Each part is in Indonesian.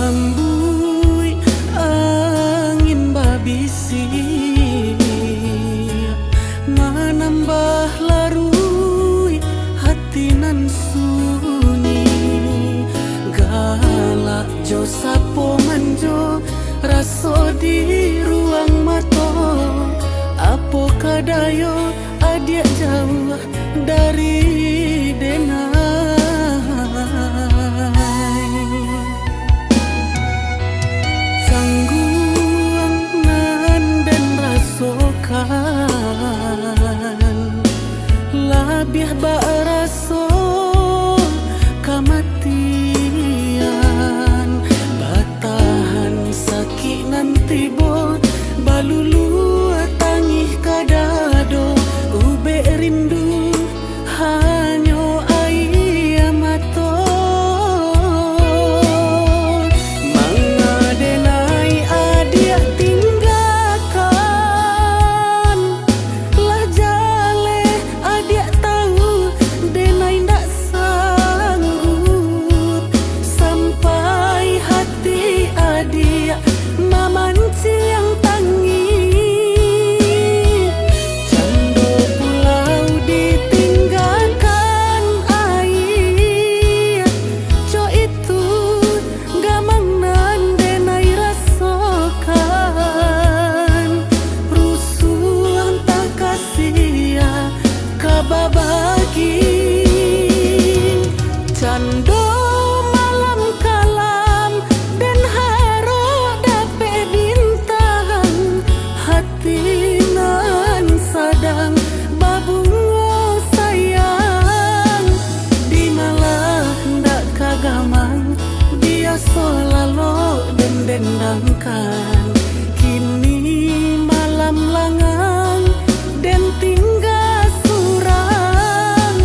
Lambui angin babisi menambah larui hati nan sunyi galak jo sapo manjo raso di ruang mato apo kadayo adia jauh dari denai labih baraso kamatian batahan sakit nanti bo balulu tangih kadado ube rindu hanyo ai mato mangadenai adia tinggalkan lah jale adia tahu denai ndak sanggup sampai hati adia mamanci yang tangi cando pulau ditinggalkan air co itu gamang nan denai rasokan rusuh tak kasia kababagi cando malam kalam dan haro dape bintang hati nan sadang babungo sayang di malah ndak kagamang biasa lalo dan dendangkan kini malam langang dan tinggal surang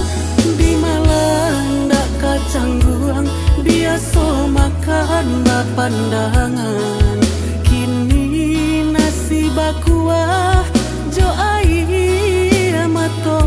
di malah ndak kacangguang biasa makan bapandangan kini nasi bakuah jo ai mato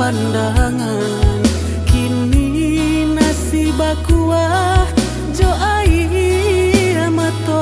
pandangan. Kini nasib aku jo ai mato.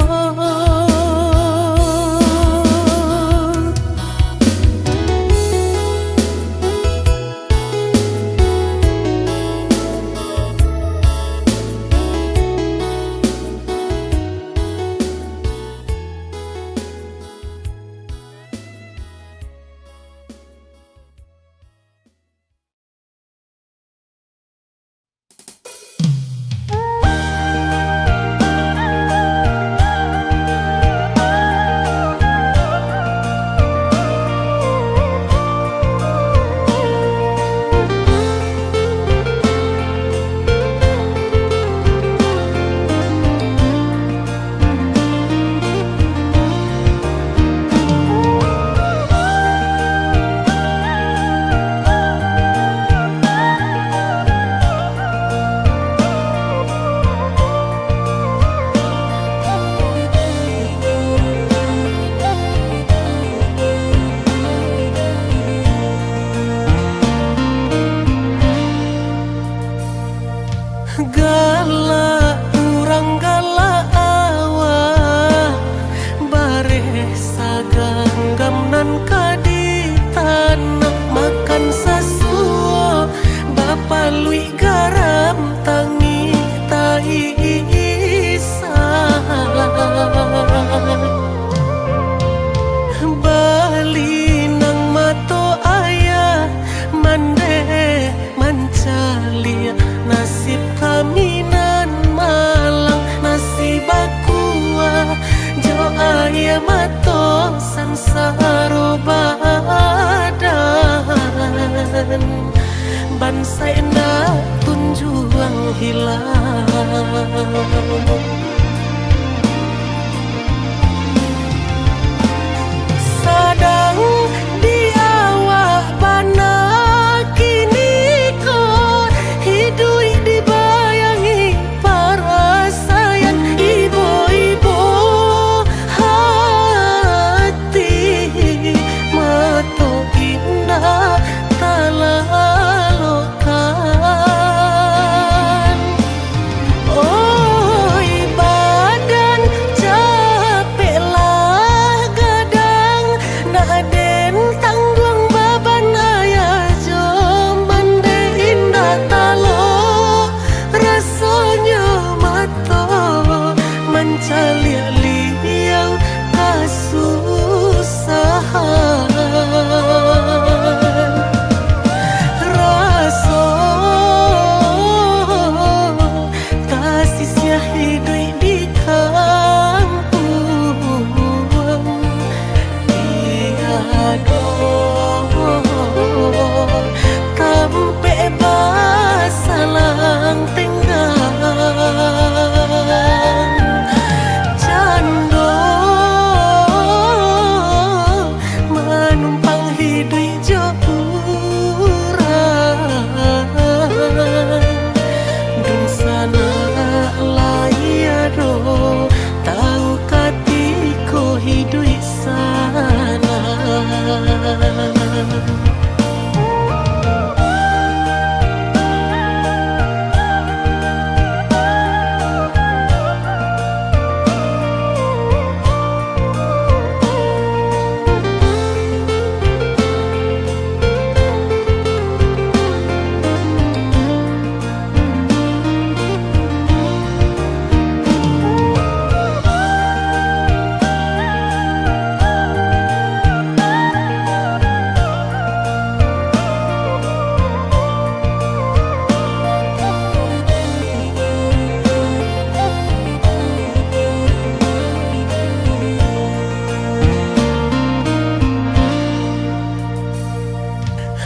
Galak urang galak awak bare saganggam nan kadi tanah makan sasuo bapa lui garam tangi tai Bali nang mato ayah mande mancalia nasib kami nan malang nasib aku jo ayah mato sansaro badan bansai na tunjuang hilang. Sadang di awak bana kini ko hidui dibayangi para sayang ibu-ibu hati mato indah talalokan. Oi badan capek lah gadang naden tanggung baban ayah jom bande indah talo rasanya mato mencalia liang kasusahan raso kasihnya hidup di kampung kampe basalang tenggang cando manumpang hidup jauran dun sana layado tahu katiko hidup sana.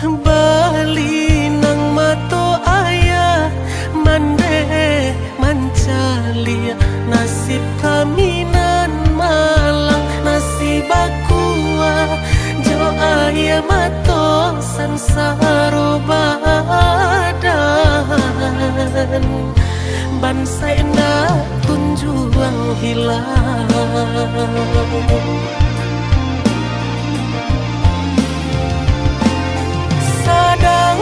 Bali nang mato ayah mande mancalia nasib kami nan malang nasib aku jo ayah mato sansaro badan bansai na tunjuang hilang. Sadang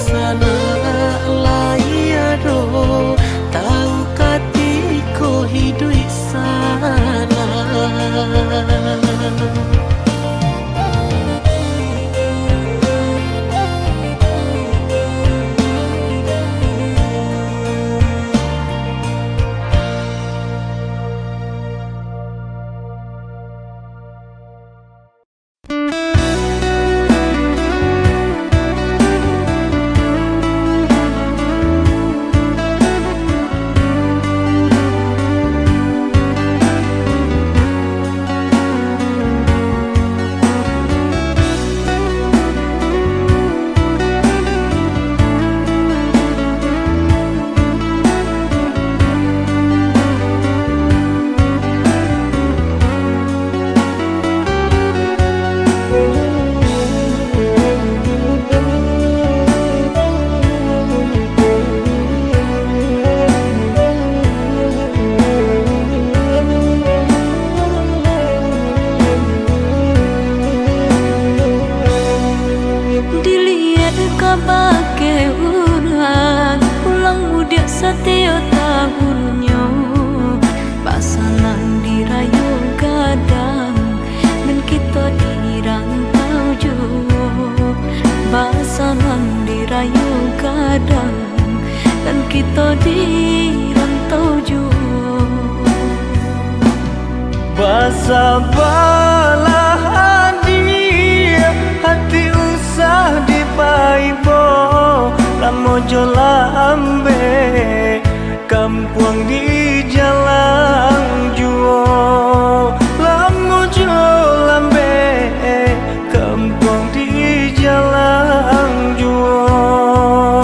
sana layado tahu katiko hidup sana. Setiap tahunnya pasangan dirayu kadang dan kita dirantau jauh. Pasangan dirayu kadang dan kita dirantau jauh. Basabalah hadir hati usah dipaibo lamojo lambe kampung di jalan juo lamojo lambe kampung di jalan juo.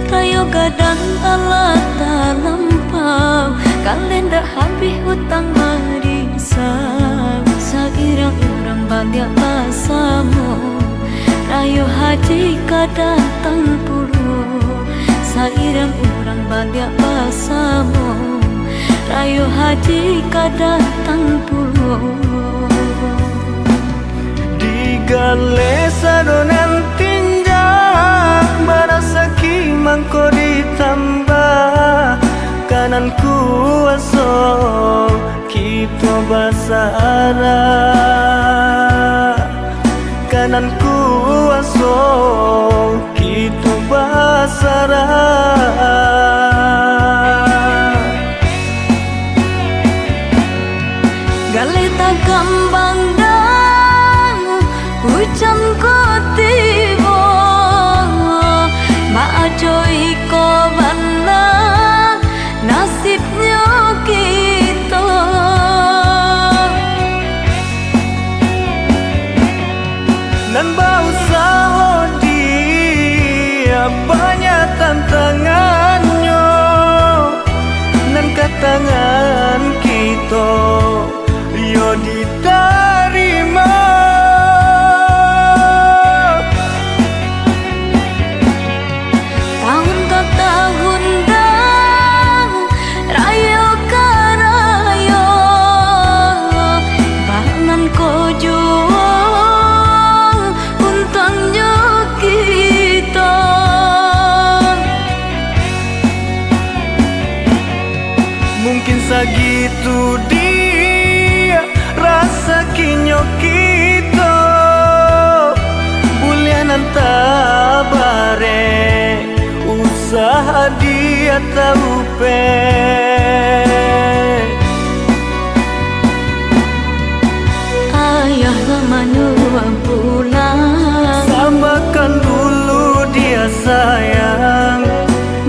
Rayo gadang alat lampau kalenda habis hutang marisang sairang urang balik pasamu rayo haji kadatang puluh sairang urang balik pasamu rayo haji kadatang puluh digale sadonan tinjak barasaki mangko ditambah kanan kuaso kita basara kanan kuaso kita basara. galeta gambang dang hujan kotibo maajoi ko bana nasibnya kita nan bau dia banyak tantangannya nan katangan kita yo diterima tahun ke tahun dah rayo ke rayo bangan ko jual untangnya kita mungkin segitu dia rasa kinyo kita bulianan tabare usaha dia tahu ayah manua pulang samakan dulu dia sayang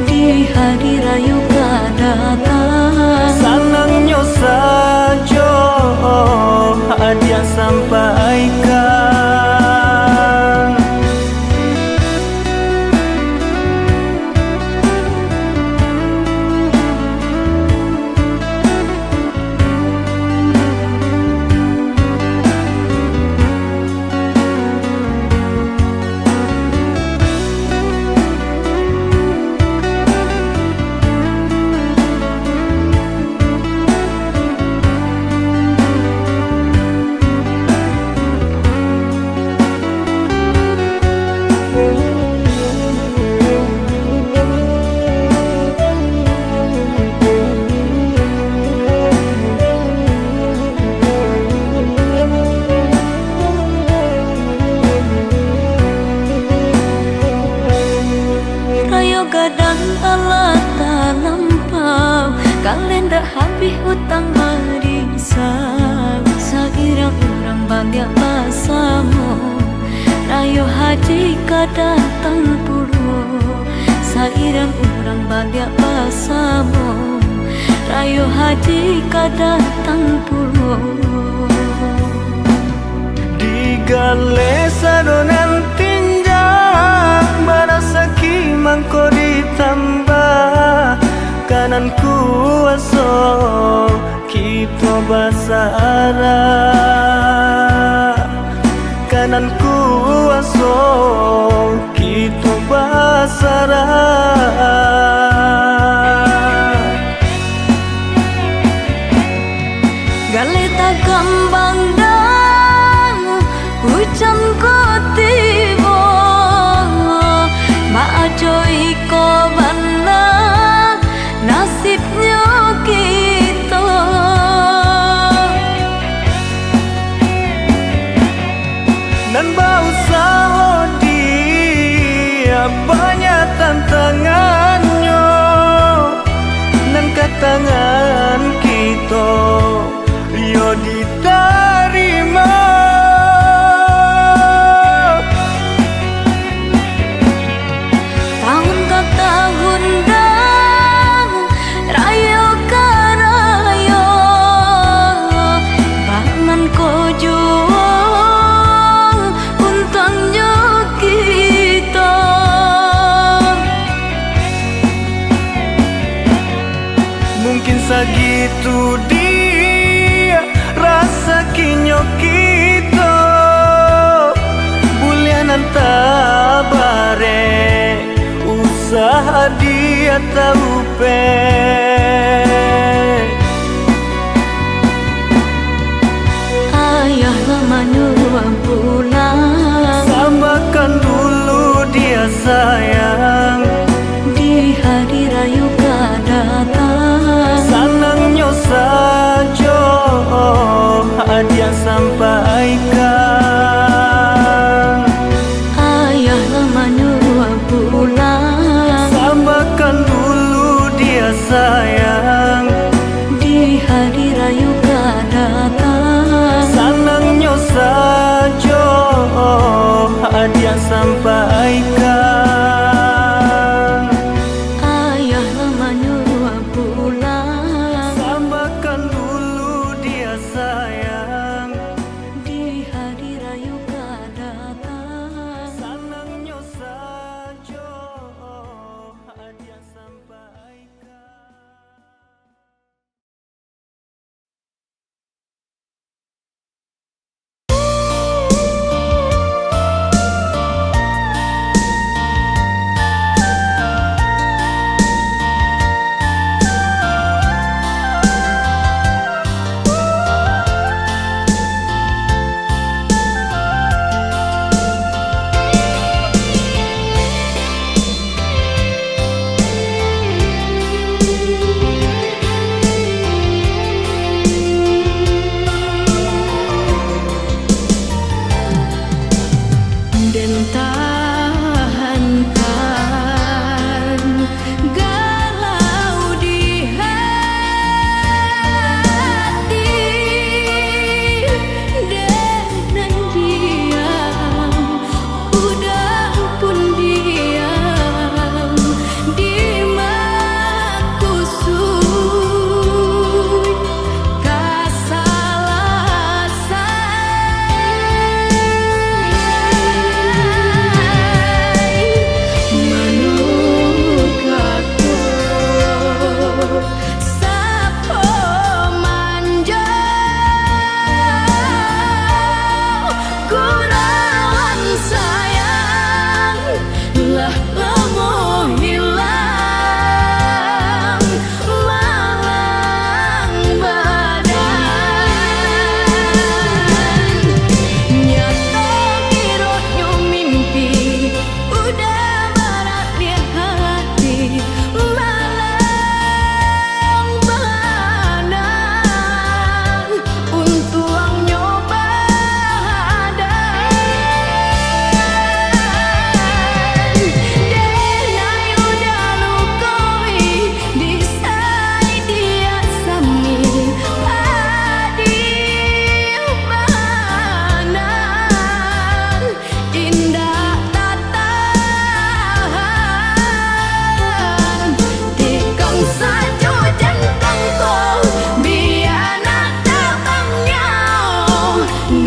di hari rayu kedatang sanangnya saja hadiah sampaikan. Di hutang warisan sairang urang bangga pasamu Rayo haji kadatang puluh sairang urang bangga pasamu Rayo haji kadatang puluh Digale sadonan tinjang Barasa kimang ko ditambah Kanan kuaso kita basara Kanan kuaso kita basara Galeta gambang dang hujan ko tibo Maajoi ko bana nasibnya kita Dan bausa dia banyak tantangannya Dan katangan kita yo diterima Tahun ke tahun dang rayo ke rayo Bangan ko juang untangnya kita Mungkin segitu dia rasa kinyo kita Bulianan tabare usaha dia tahu pe Ayah lama nyuruh pulang Sabarkan dulu dia sayang Di hari rayu kadatang Senangnya saja hadiah sampaikan Ayah lama nyuruh pulang Sabarkan dulu dia sayang Di hari rayu kadatang Senangnya saja hadiah sampaikan Ayah lama nyuruh pulang Sabarkan dulu dia sayang Di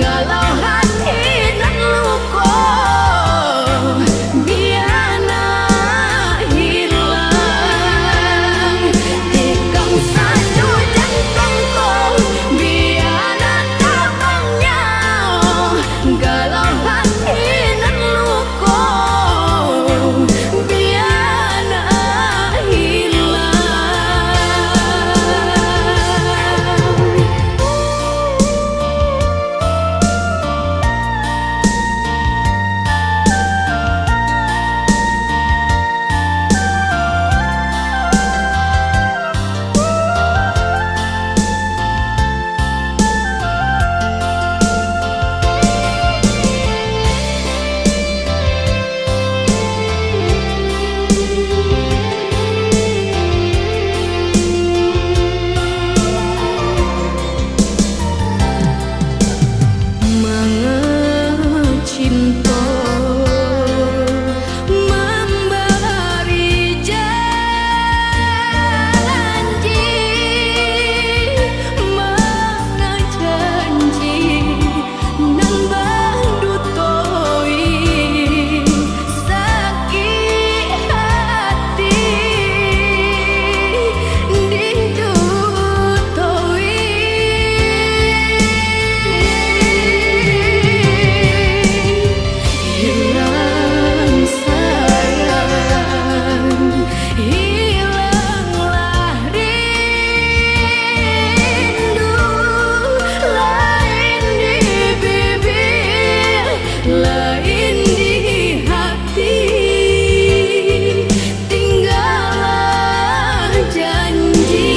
galau hati nan luka biana hilang tikam saju jantungku biana tabangnya galau hati nan luka biana hilang. Cinta memberi janji, mengejanji nan bandutoi sakit hati ditutoi. Hilang sayang, hilanglah rindu, lain di bibir, lain di hati, tinggallah janji.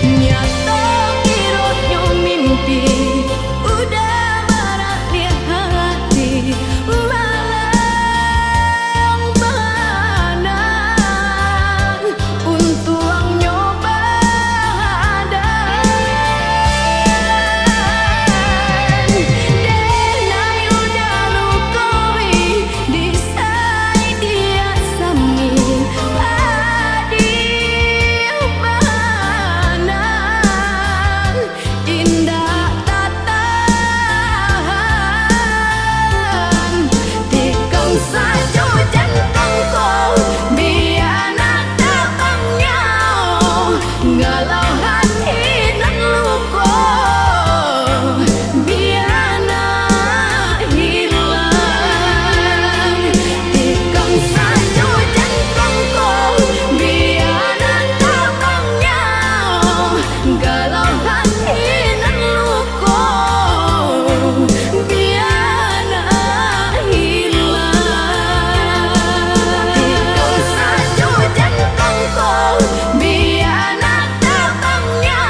Nyata kiranya mimpi udah marak di hati, malang mana untuk nyoba dan denai udah lukoi disai dia sami adil mana indah tatahan tikam saju jantungku biana tabangnya galau hati nan luka biana hilang tikam saju jantungku biana tabangnya galau hati nan luka biana hilang tikam saju jantungku biana tabangnya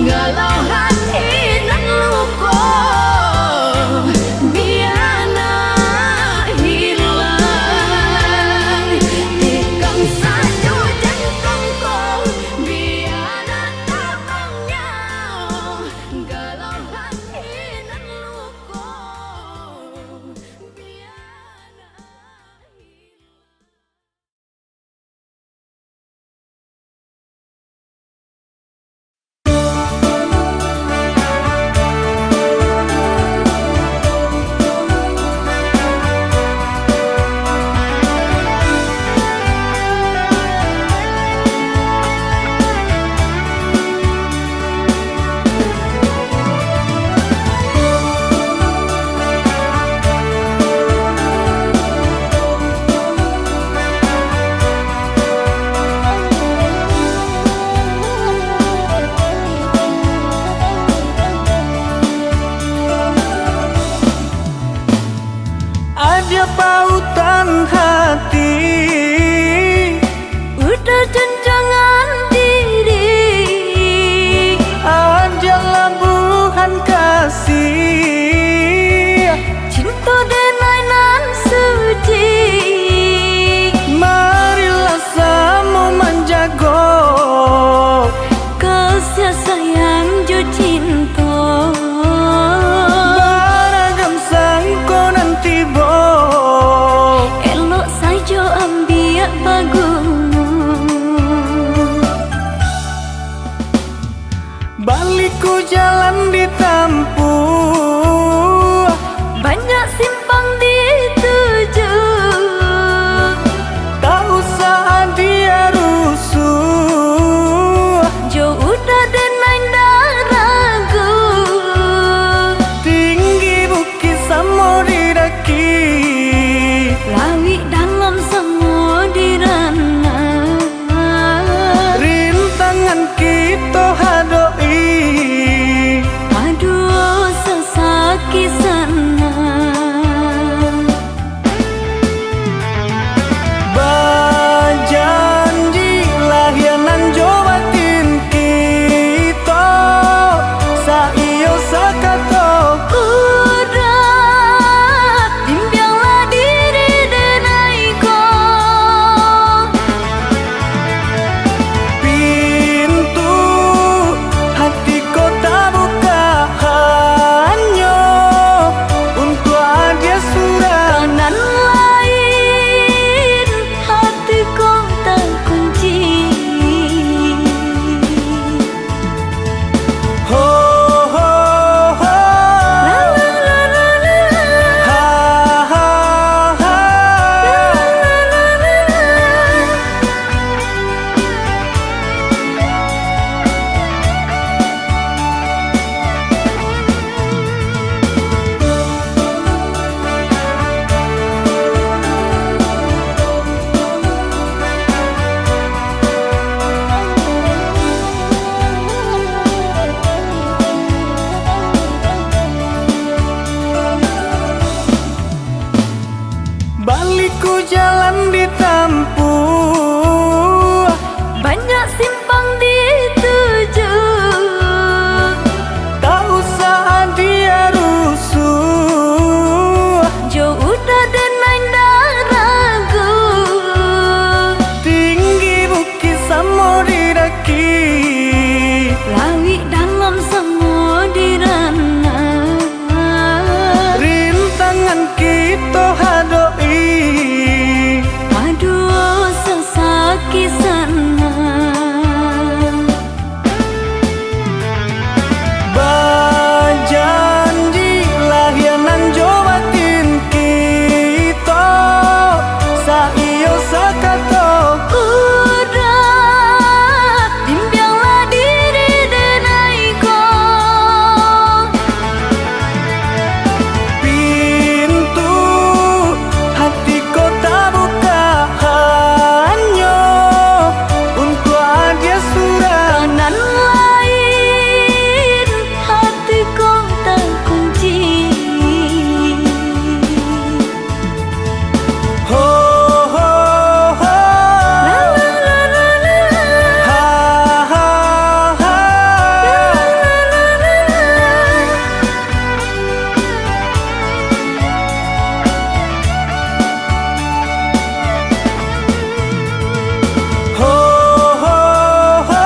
galau hati nan luka biana hilang tikam saju jantungku biana tabangnya galau hati nan luka biana Ada pautan hati, udah jenjangan diri, ada labuhan kasih, cinta denai nan suci. marilah sama menjago Kasih sayang jo cinta baragam sangko nanti bo elok saja ambiak bagumu Baliku jalan ditempuh, banyak simpang dituju. tak usah dia rusuh, Jo udah denai dah ragu. tinggi bukit samudra daki, Lawi dalam samudra, rintangan kita hadoi. aduh sesaki sana. Bajanjilah yanan jowatin kita, saiyo sakato. Udah bimbanglah diri denaiku. Pintu hati kota buka hanya untuk dia surah. Kanan lain hatiku terkunci. Ho ho ho, La la la la la, ha ha ha. la la la la. Baliku jalan ditempuh, Banyak simpang dituju. tak usah dia rusuh, Jo udah denai dah ragu. tinggi bukit samudra daki, Lawi dalam samudra, rintangan kita hadoi. aduh sesaki sana. Bajanjilah yanan jowatin kita, saiyo sakato. Udah bimbanglah diri denaiku. Pintu hati kota buka hanya untuk dia surah. Kanan lain hatiku terkunci. Ho ho ho, La la la la la, ha ha ha. la la la la. Ho ho ho,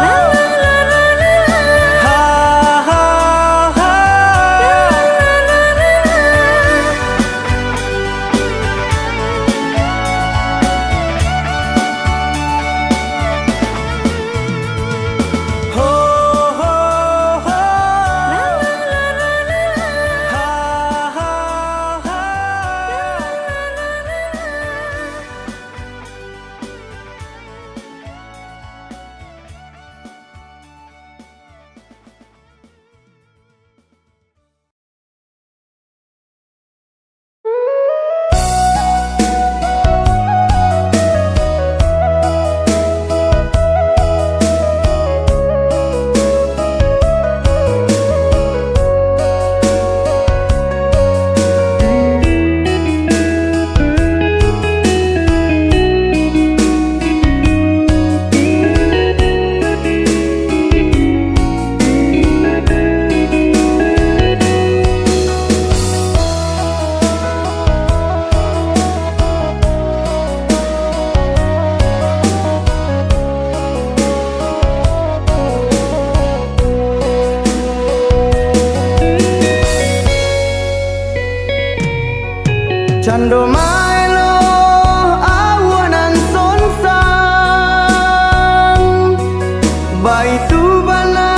La la la la la, ha ha ha. la la la la. Ho ho ho, La la la la la, ha ha ha. Cando maelo awanan sonsang, baitu bana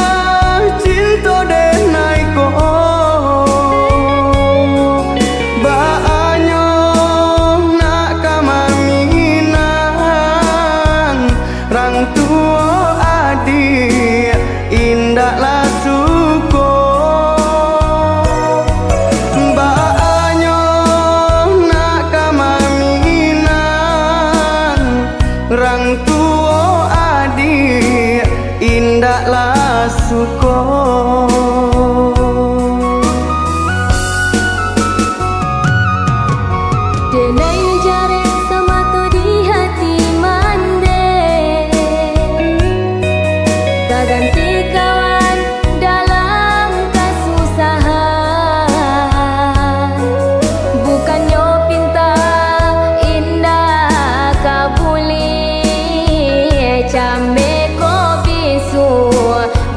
ko Denai jare samato di hati mande Tak ganti kawan dalam kesusahan Bukannya pinta indah kabuli Came ko bisu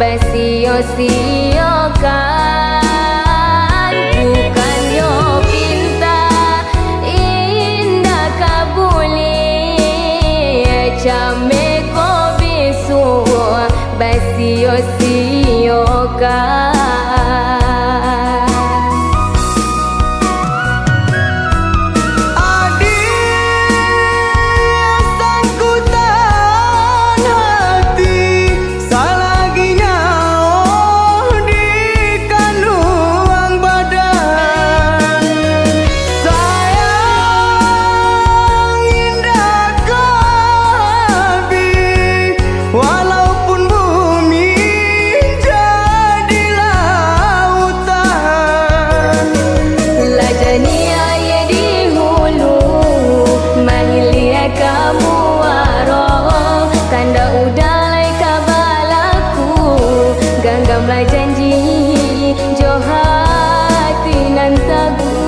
basio-siokan Bukannya pinta indah kabuli Came ko bisu basio-siokan Genggamlah janji jo hati nan teguh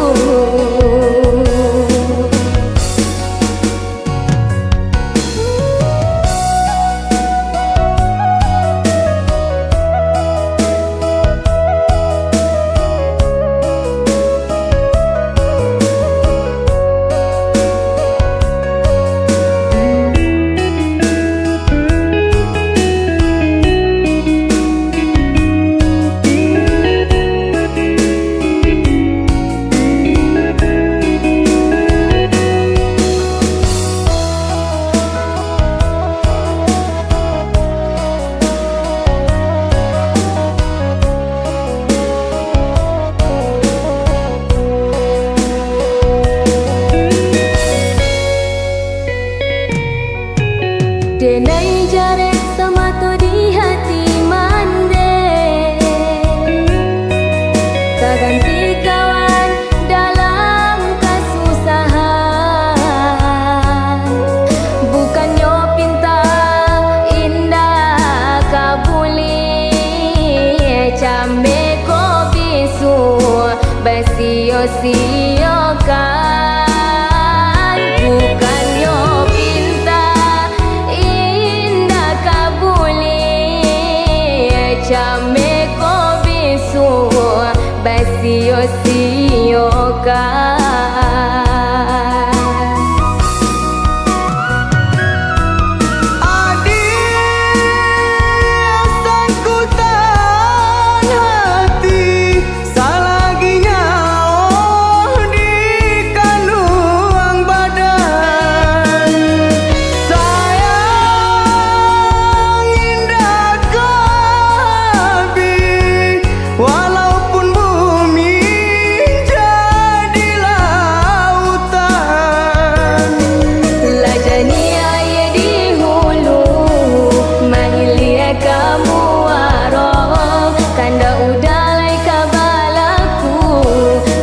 Denai jare samato di hati mande Tak ganti kawan dalam kesusahan Bukannya pinta indah kabuli Came ko bisu basio-siokan Bukannya Came ko bisu basio-siokan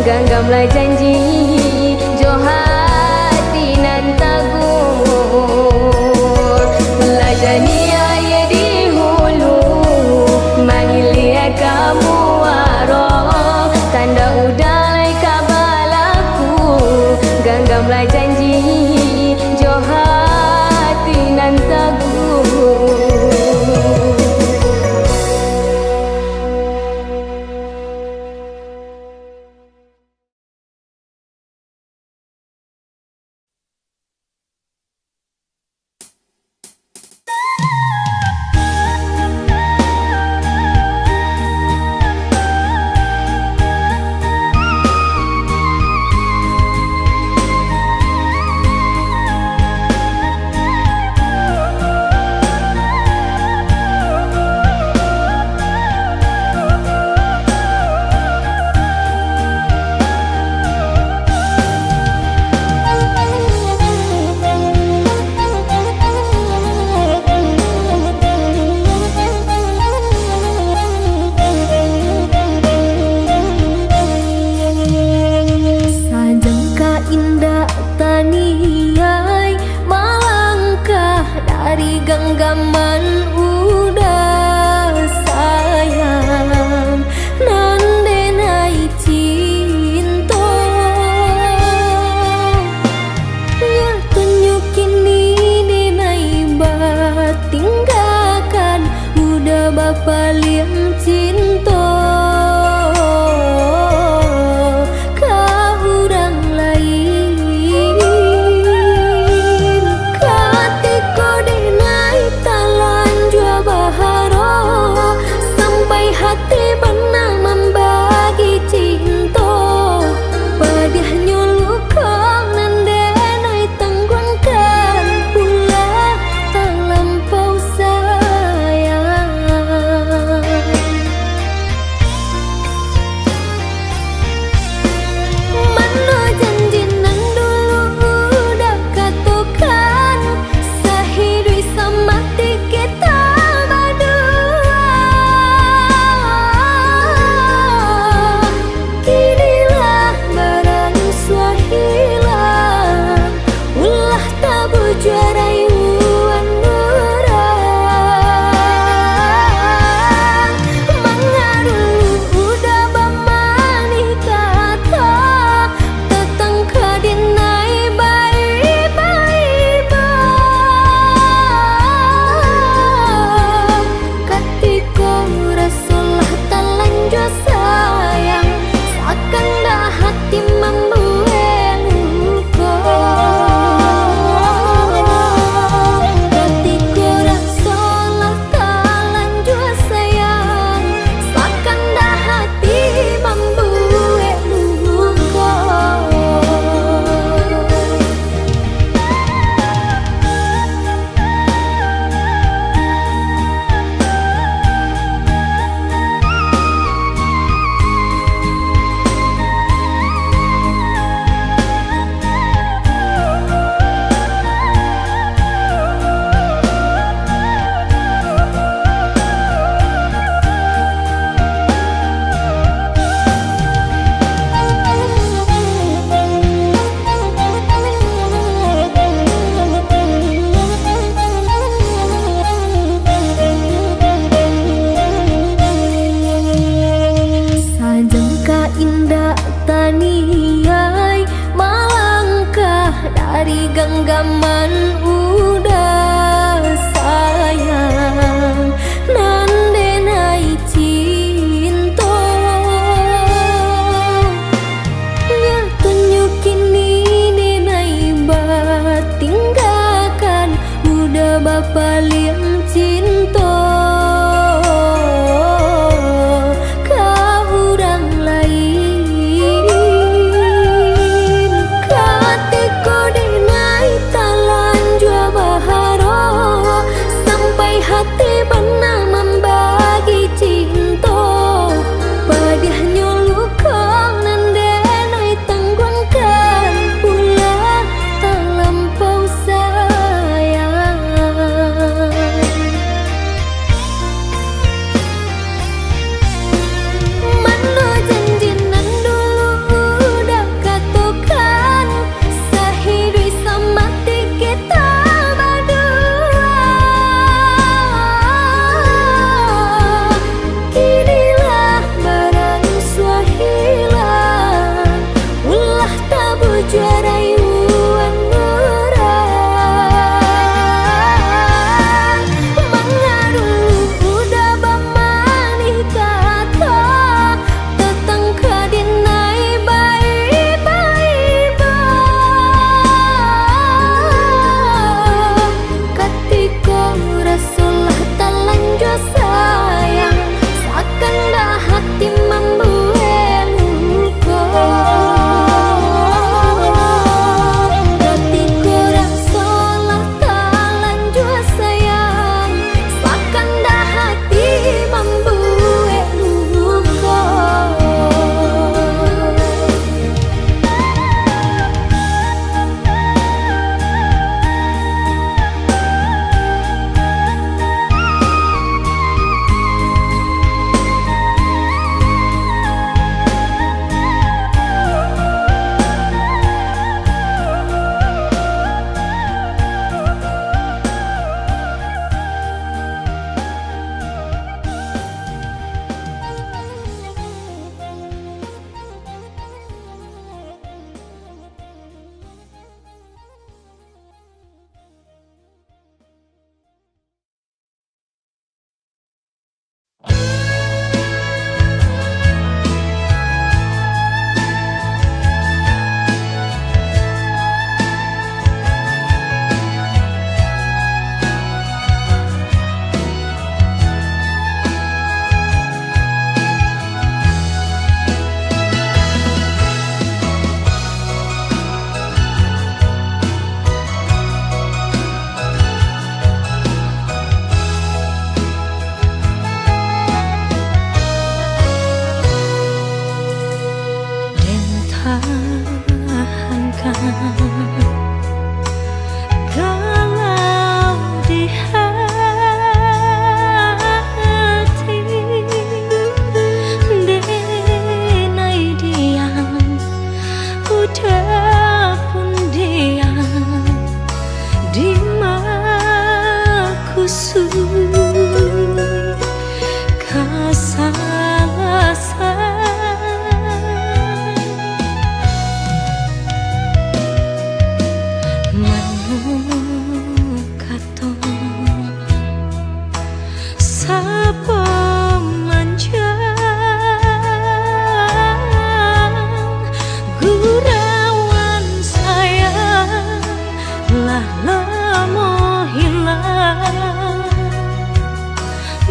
Genggamlah janji jo hati nan teguh Lajani aye di hulu Mangilia kamu waro Tanda udalai kabalaku Genggamlah janji jo hati nan teguh dari genggaman udah sayang nande nai cinta nya tunjukin ini nai bat tinggalkan udah bapak liang cinta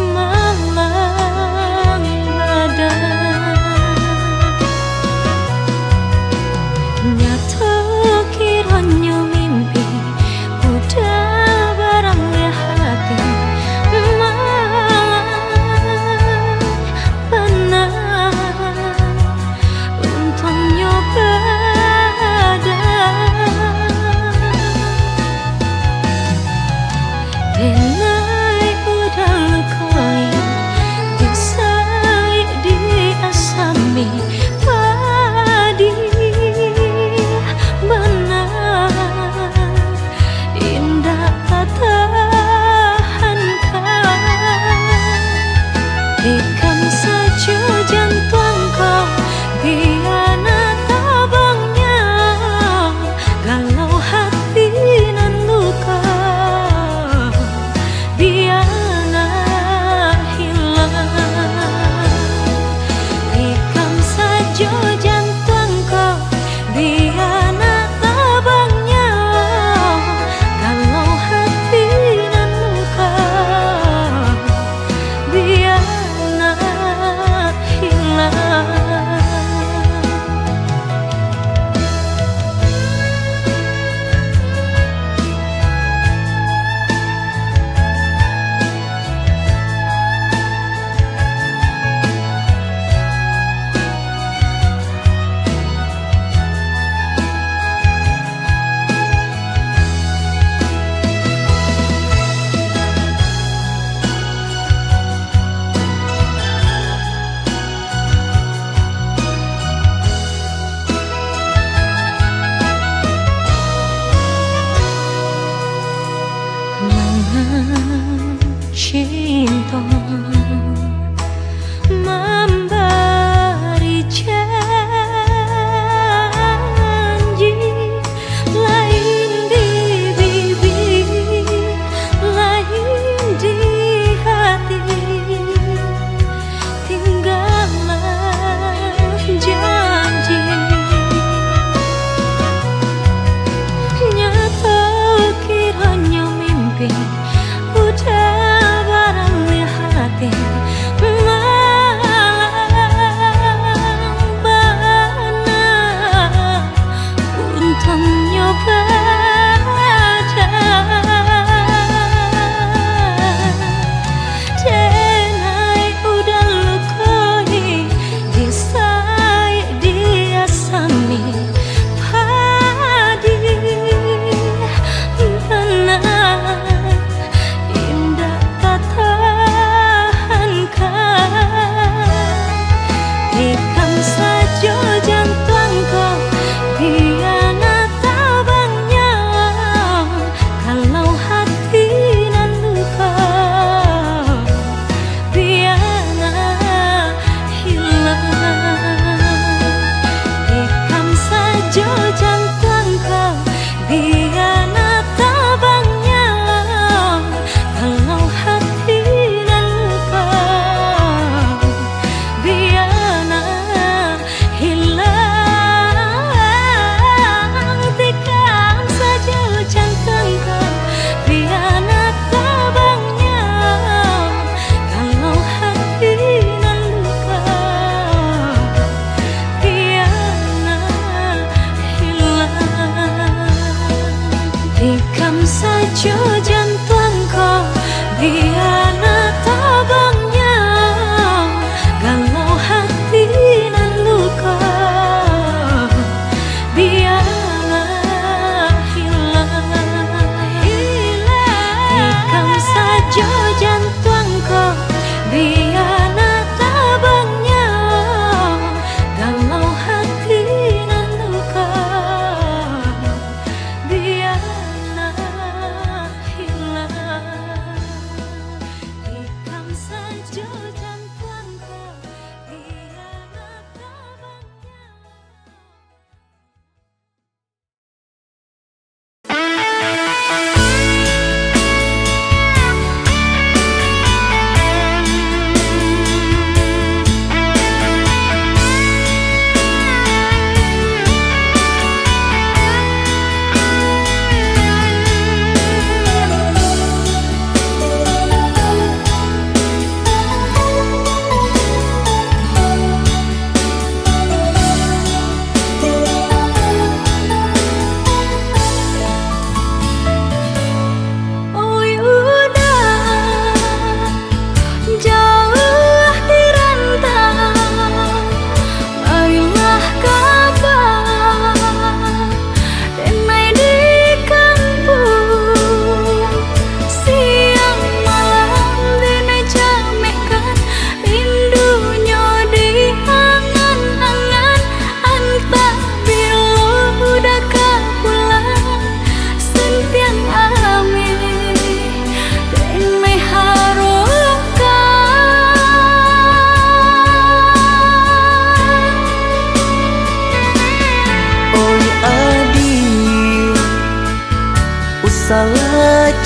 Malang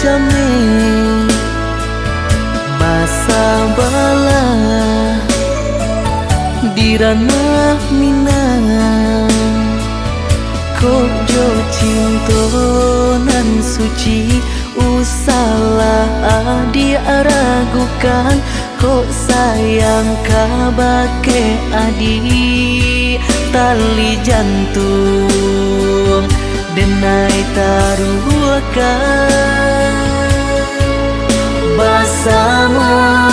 jame basa bala di ranah minang kok jo cinta nan suci usalah adi ragukan kok sayang kabake adi tali jantung denai taruhkan bersama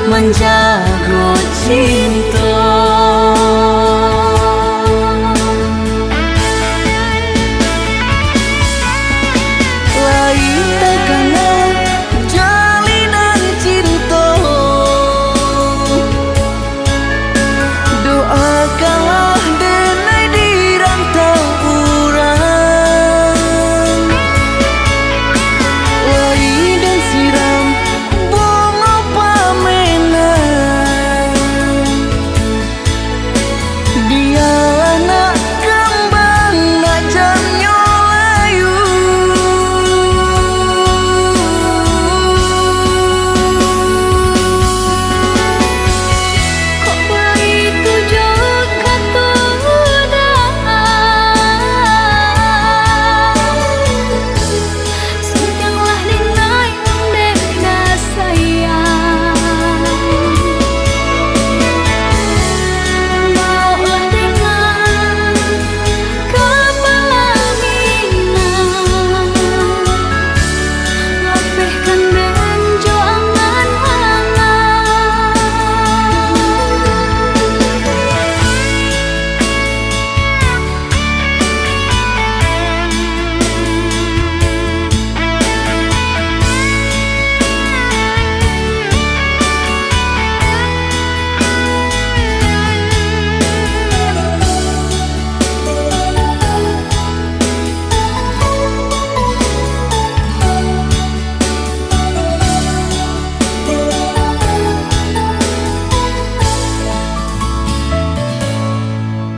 menjaga cinta. Lain takana jalinan cinta, doakanlah denai di rantau urang. Lain dan siram bunga pamenang, dia anak kembang nak jamnya layu. Kok begitu juga sayanglah denai dena sayang maulah dengan kepala minang lapehkan benjo angan-angan.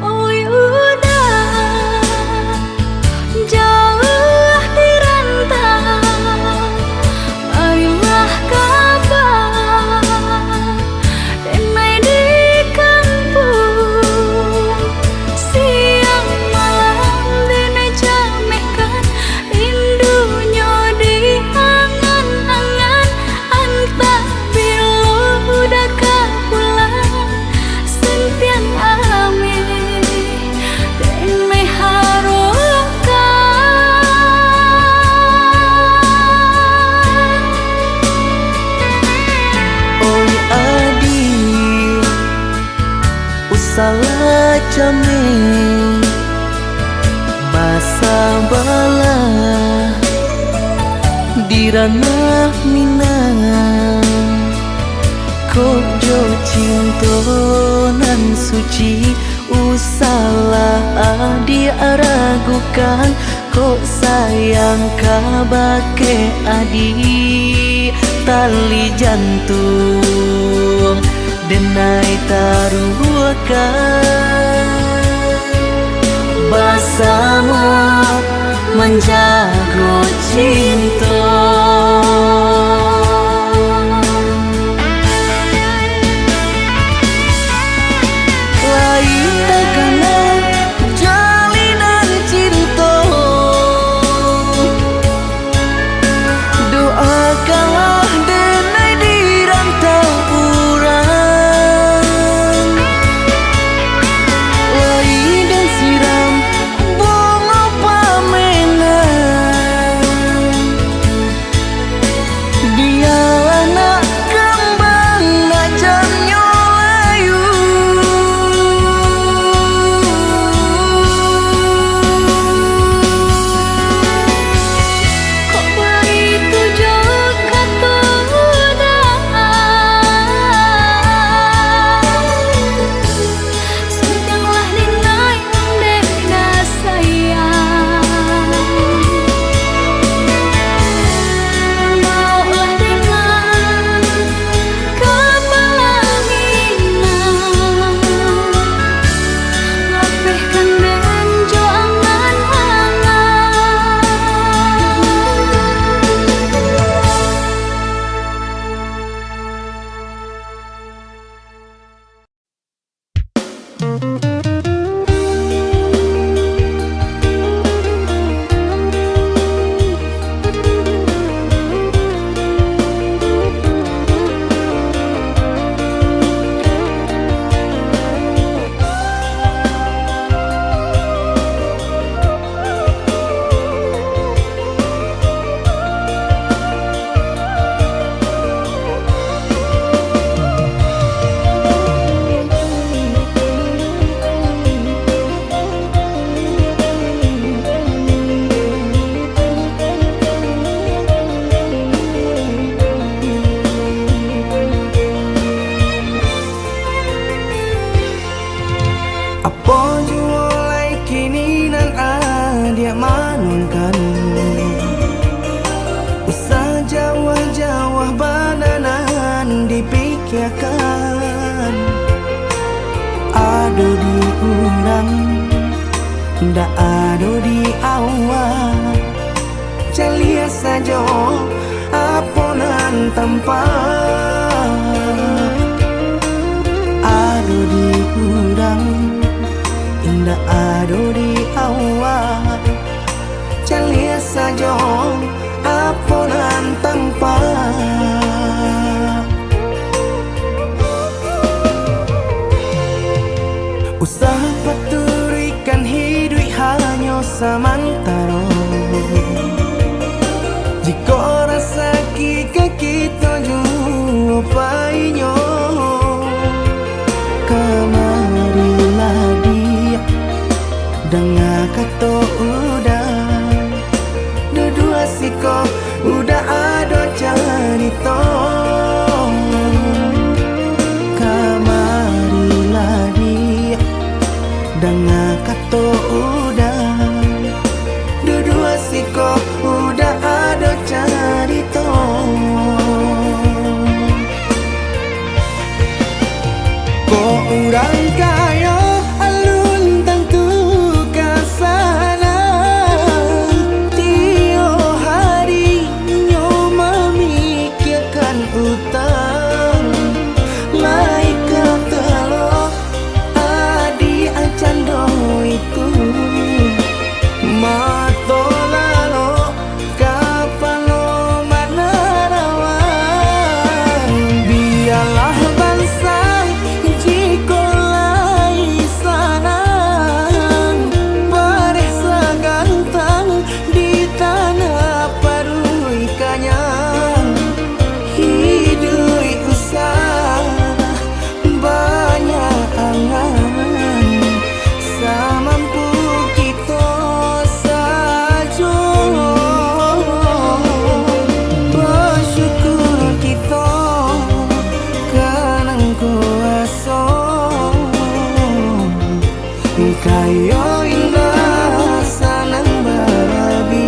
Oh udah jauh di rantau, marilah kabar denai di kampung. Siang malam denai jamehkan rindunya di angan-angan. Antah bila udah kapulang sentian amin denai harukan. Oi adi usalah jame basa bala di ranah minang kok jo cinta nan suci usalah adi ragukan kok sayang kabake adi tali jantung denai taruhkan bersama menjaga cinta. Lain takana jalinan cinta, doakanlah denai di rantau urang. Lain dan siram bunga pamenang, Apa jualai kini nan dia manunkan usah jawah-jawah bananan dipikirkan ado di urang ndak ado di awal celia saja aponan tanpa ado di urang indah ado di awal celia saja aponan tanpa usaha paturikan hidup hanya samantara jika rasa kita jumpai kemarilah dia dengar kata udah dua siko udah ada cerita kemarilah dia dengar kata udah dua siko udah ada cerita kok urang kaya alun tentu kasana tio hari nyo memikirkan utang laik ketelo adi acando itu mato lalo kapalo manarawan biarlah bangsa kayo indah sanang barabi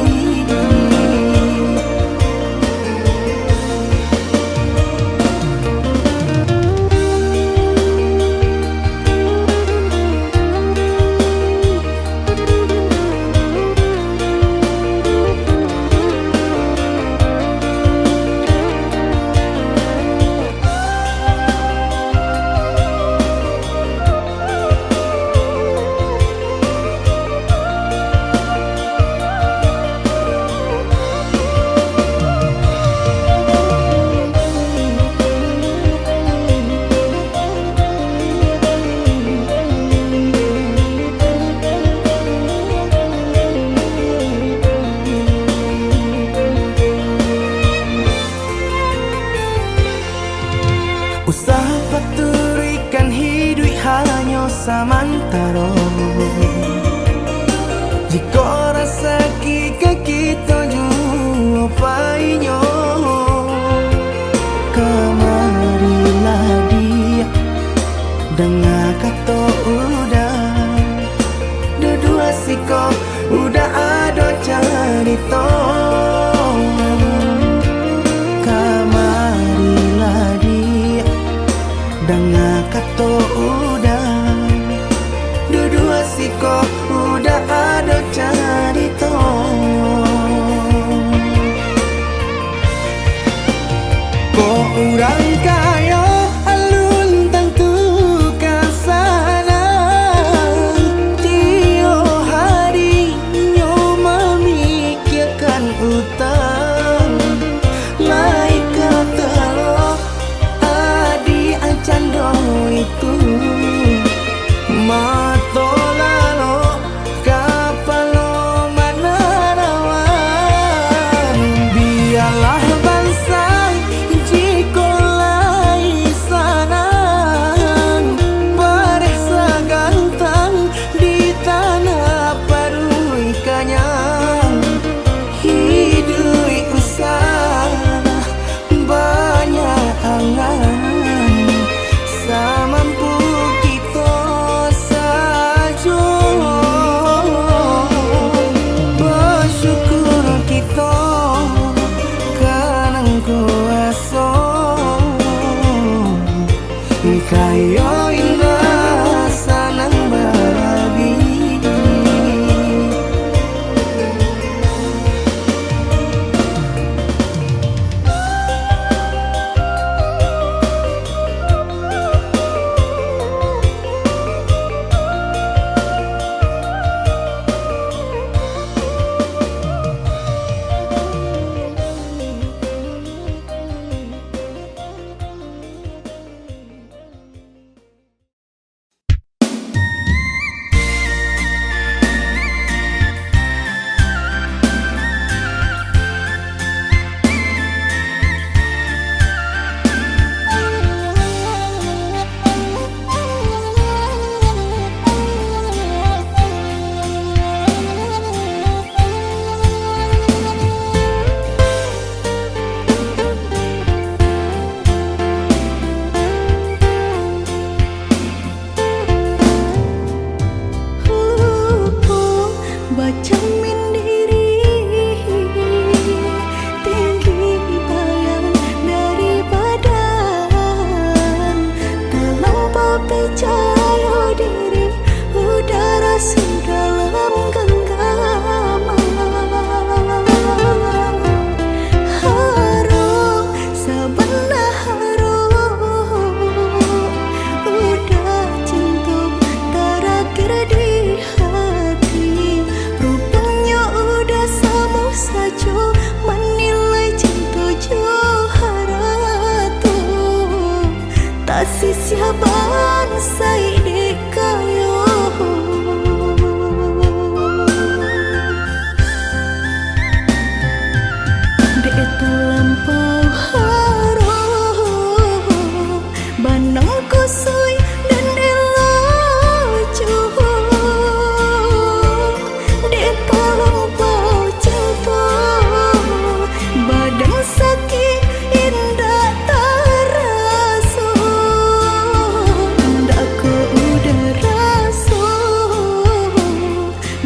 usaha paturikan hidup hanya samantara jika rasa kita jumpainya kemarilah dia dengar kata udah dua siko udah ada cerita kemarilah dia dengar kata udah dua siko udah ada cerita kok urang kaya alun tentu kasana sai di kayo. Dek terlampau harum banang kusui dan elacu. Dek terlampau cinta badan sakit indah terasa. Ndak ku udah rasa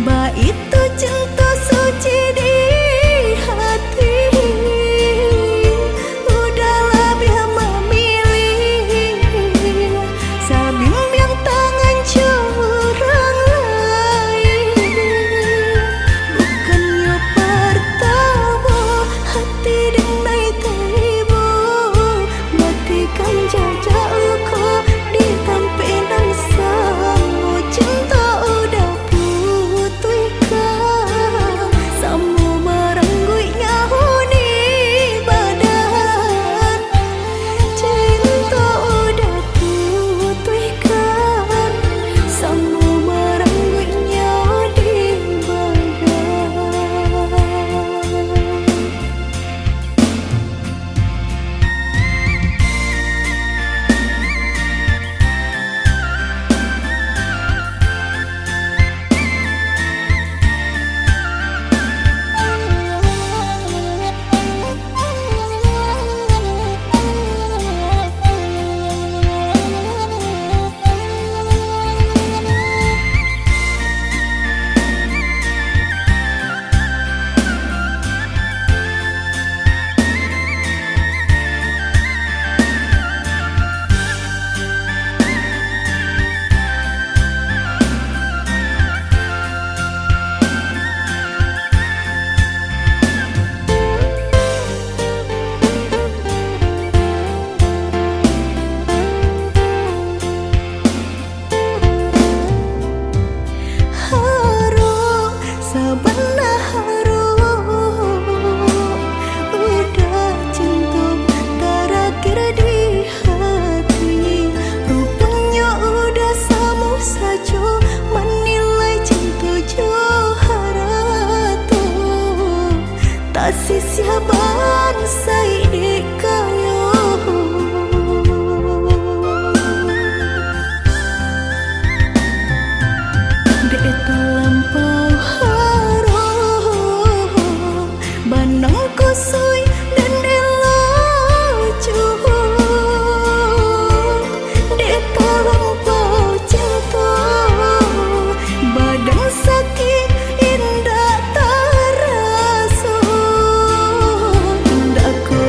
ba itu cinta suci di hati. Udahlah biar memilih sambil tangan curang lain. Bukannya pertama hati denai tiba matikan jajak luka di tampe dan sama cinta udah putihkan sama merenggui nyahuni badan. Cinta udah putihkan sama merenggui nyah di badan. Harum sabana harum udah cinta terakhir di hati. Rupanya udah sama saja menilai cinta Joharato. Tak sia-sia bansai di kayo. Dek terlampau harum banang kusui dan elacu. Dek terlampau cinta badan sakit indah terasa. Ndak ku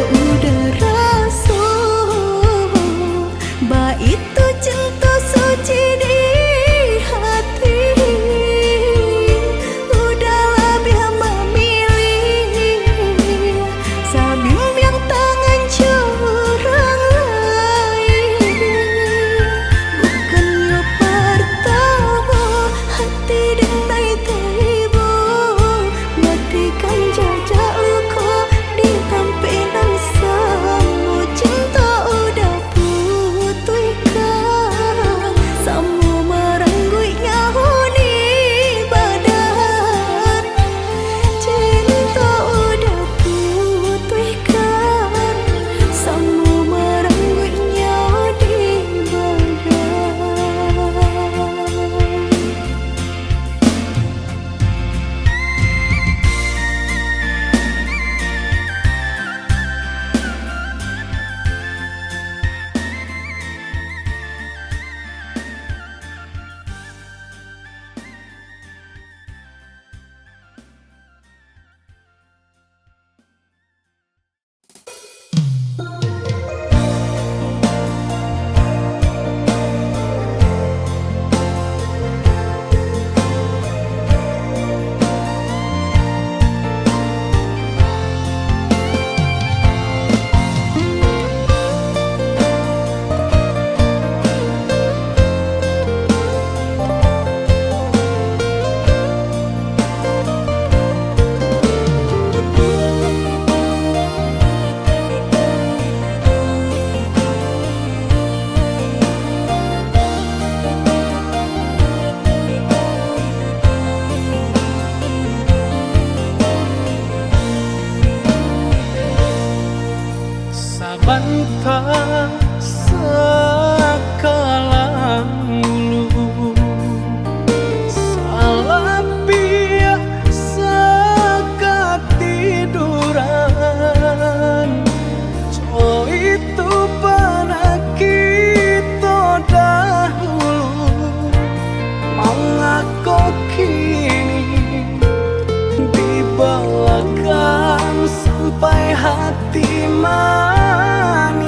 sampai hati menikah.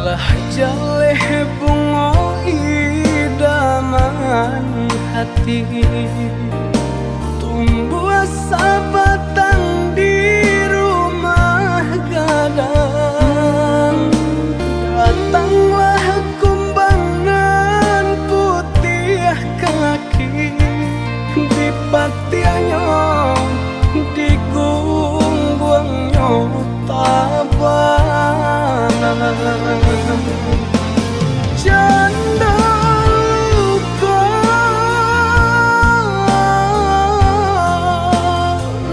Lah jaleh bunga idaman hati, tumbuh sabatang di rumah gadang. Datanglah kumbangan putih kaki di patiannya, di gungguangnya tabang. Janda luka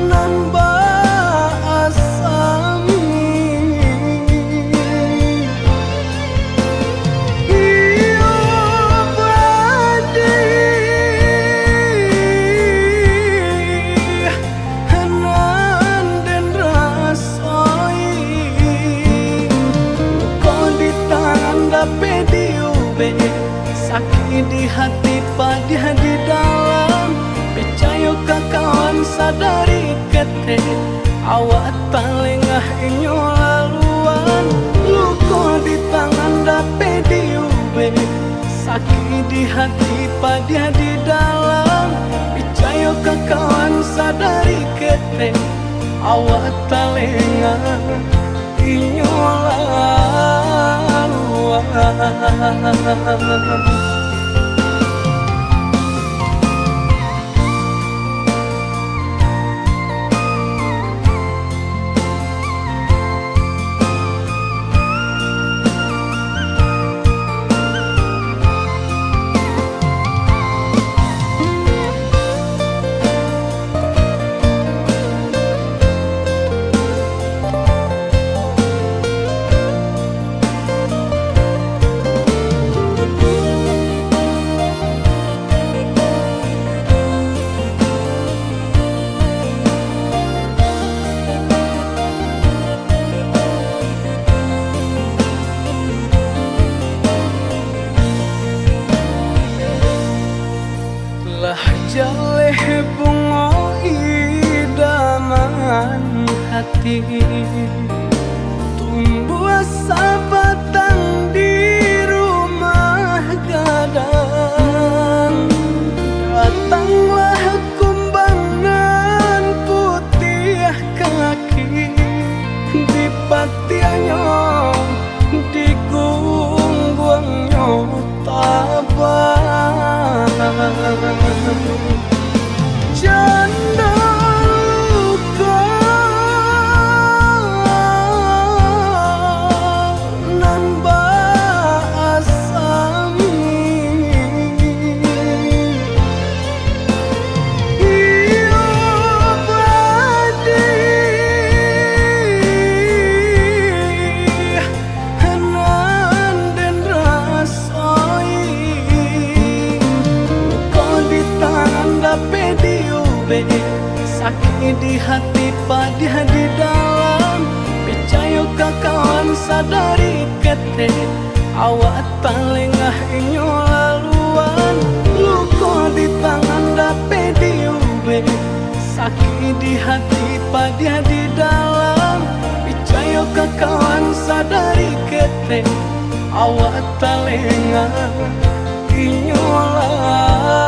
nambah asami, iyo badi hanan dan rasoi. Kau di tangan dape diube, sakit di hati pada di dalam. Percaya kawan sadari kete, awak talengah inyo laluan. Luka di tangan dape diube, sakit di hati pada di dalam. Percaya kawan sadari kete, awak talengah inyo laluan. Lah jaleh bunga idaman hati, tumbuh sabatang di rumah gadang. Datanglah kumbangan putih kaki di patiannya, di gungguangnya tabang. Janda luka nambah asami, iyo badi hanan dan rasoi. Dape diube, sakit di hati pada di dalam. Percaya kawan sadari kete, awak talengah inyo laluan. Luka di tangan dape diube, sakit di hati pada di dalam. Percaya kawan sadari kete, awak talengah inyo laluan.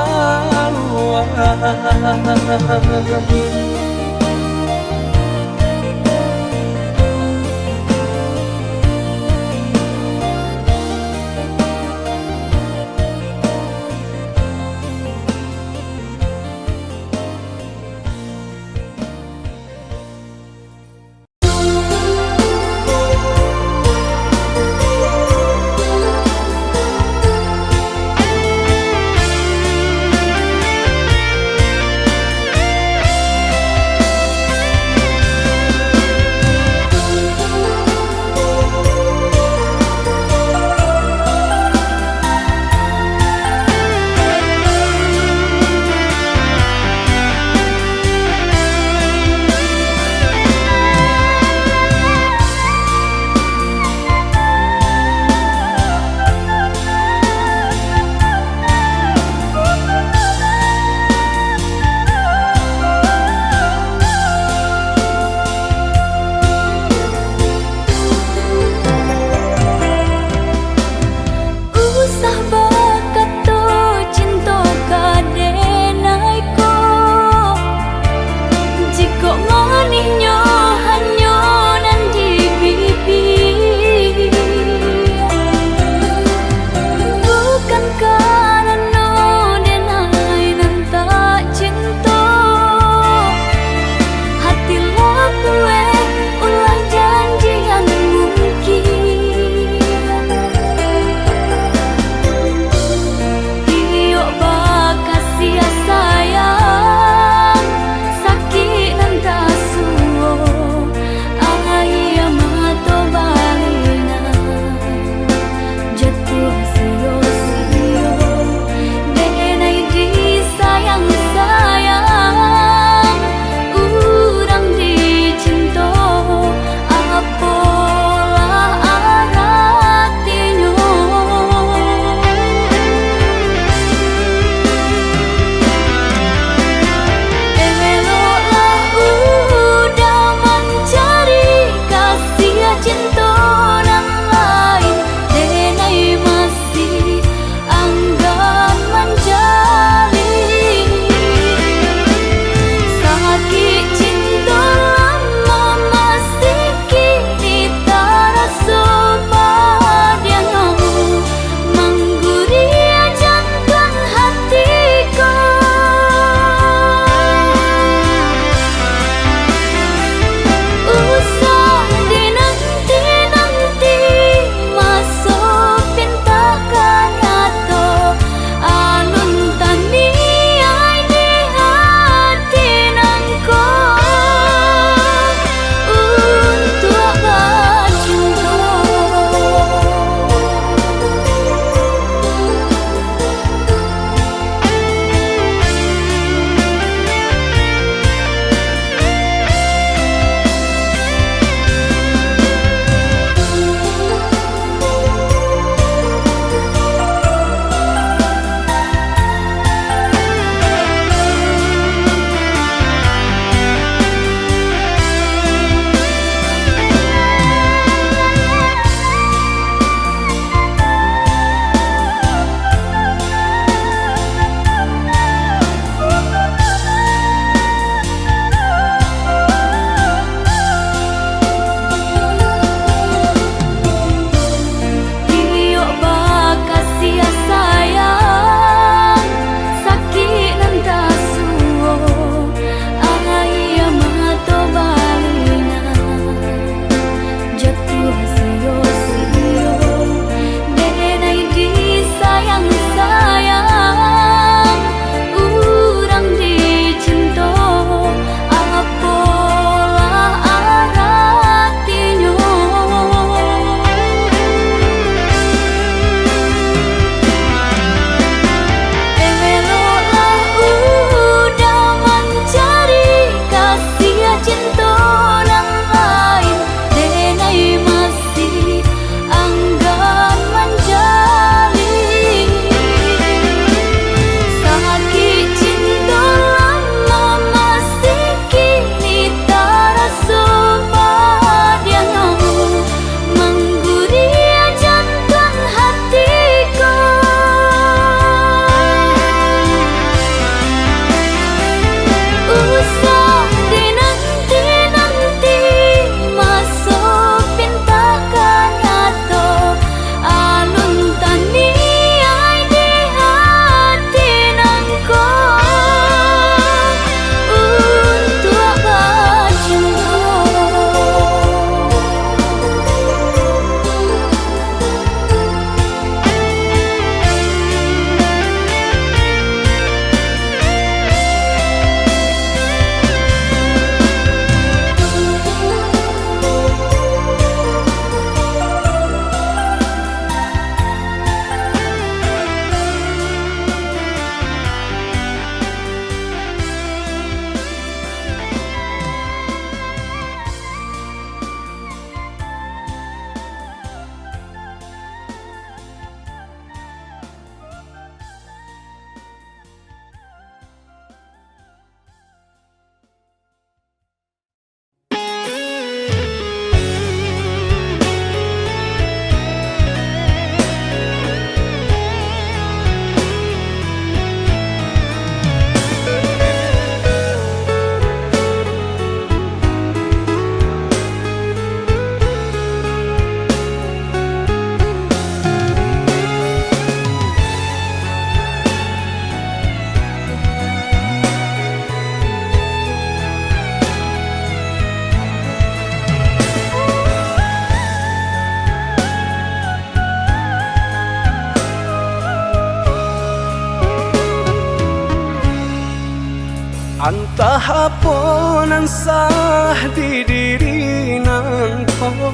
Entah apa nan sah di diri nangko,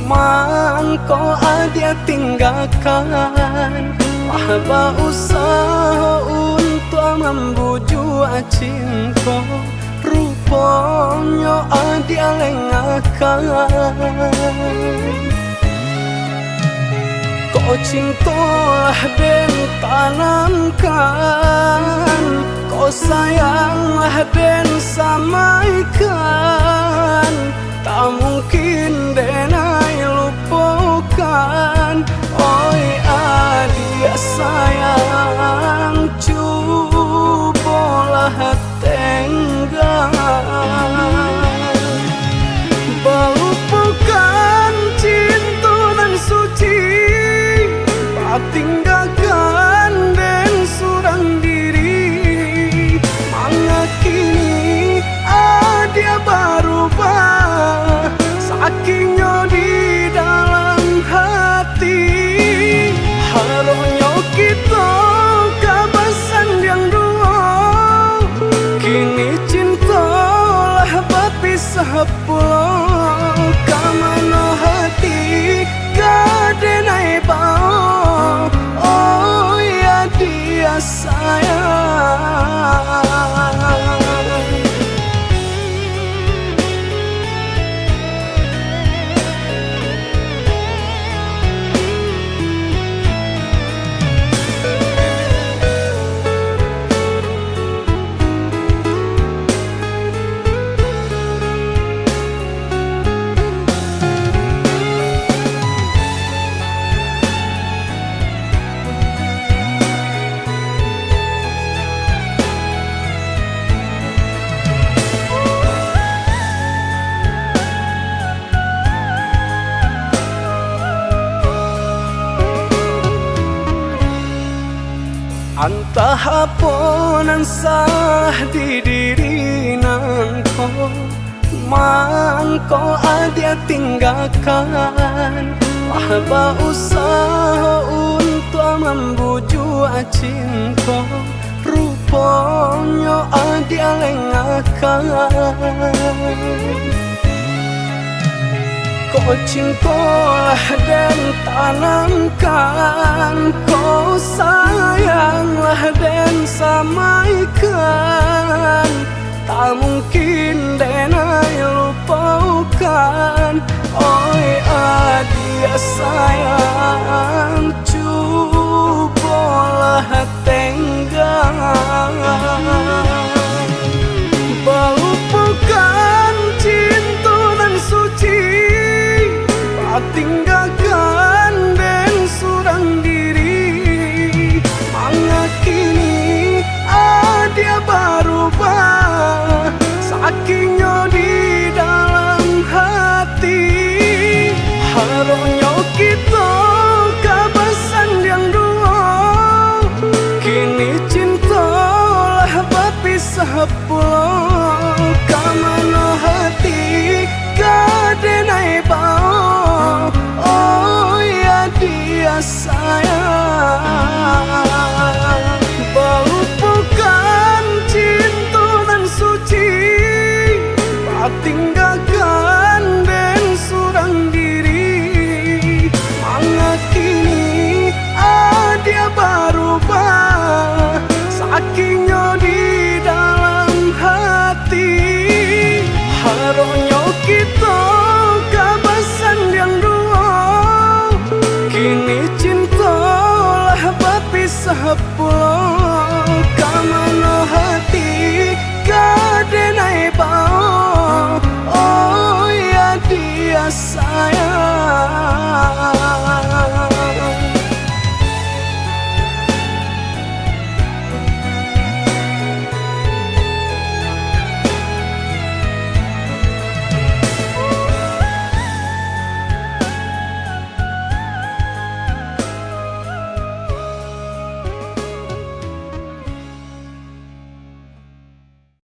mangko adia tinggalkan. Mahaba usaha untuk membujuk cinta, rupanya adia lengahkan. Kau cintalah dan tanamkan, kau sayanglah dan samaikan. Tak mungkin denai lupakan. Oi adik sayang, cubalah tenggang. Melupakan cinta dan suci, tinggalkan dan surang diri. Mengakini dia berubah, sakingnya di dalam hati. Harusnya kita kabasan yang dua, kini cintalah berpisah pulau. Kamana hati kadenai bau, oh ya dia sayang. Entah apa nan sah di diri nangko, mangko adia tinggalkan. Mahaba usaha untuk membujuk cinta, rupanya adia lengahkan. Kau cintalah dan tanamkan, kau sayanglah dan samaikan. Tak mungkin denai lupakan. Oi adik sayang, cubalah tenggang. Melupakan cinta dan suci, tinggalkan dan surang diri. Mengakini dia berubah, sakingnya di dalam hati. Harusnya kita kabasan yang dua, kini cintalah berpisah pulau. Kamana hati kadenai bau, oh ya dia sayang. Melupakan cinta dan suci, tinggalkan dan surang diri. Mengakini dia berubah, sakingnya di dalam hati. Harusnya kita kabasan yang dua, kini cintalah berpisah pulau. 'Kamana hati kadenai bau, oh ya dia sayang. Melupakan cinta dan suci, tinggalkan dan surang diri. Mengakini dia berubah, sakingnya di dalam hati. Harusnya kita kabasan yang dua, kini cintalah berpisah pulau.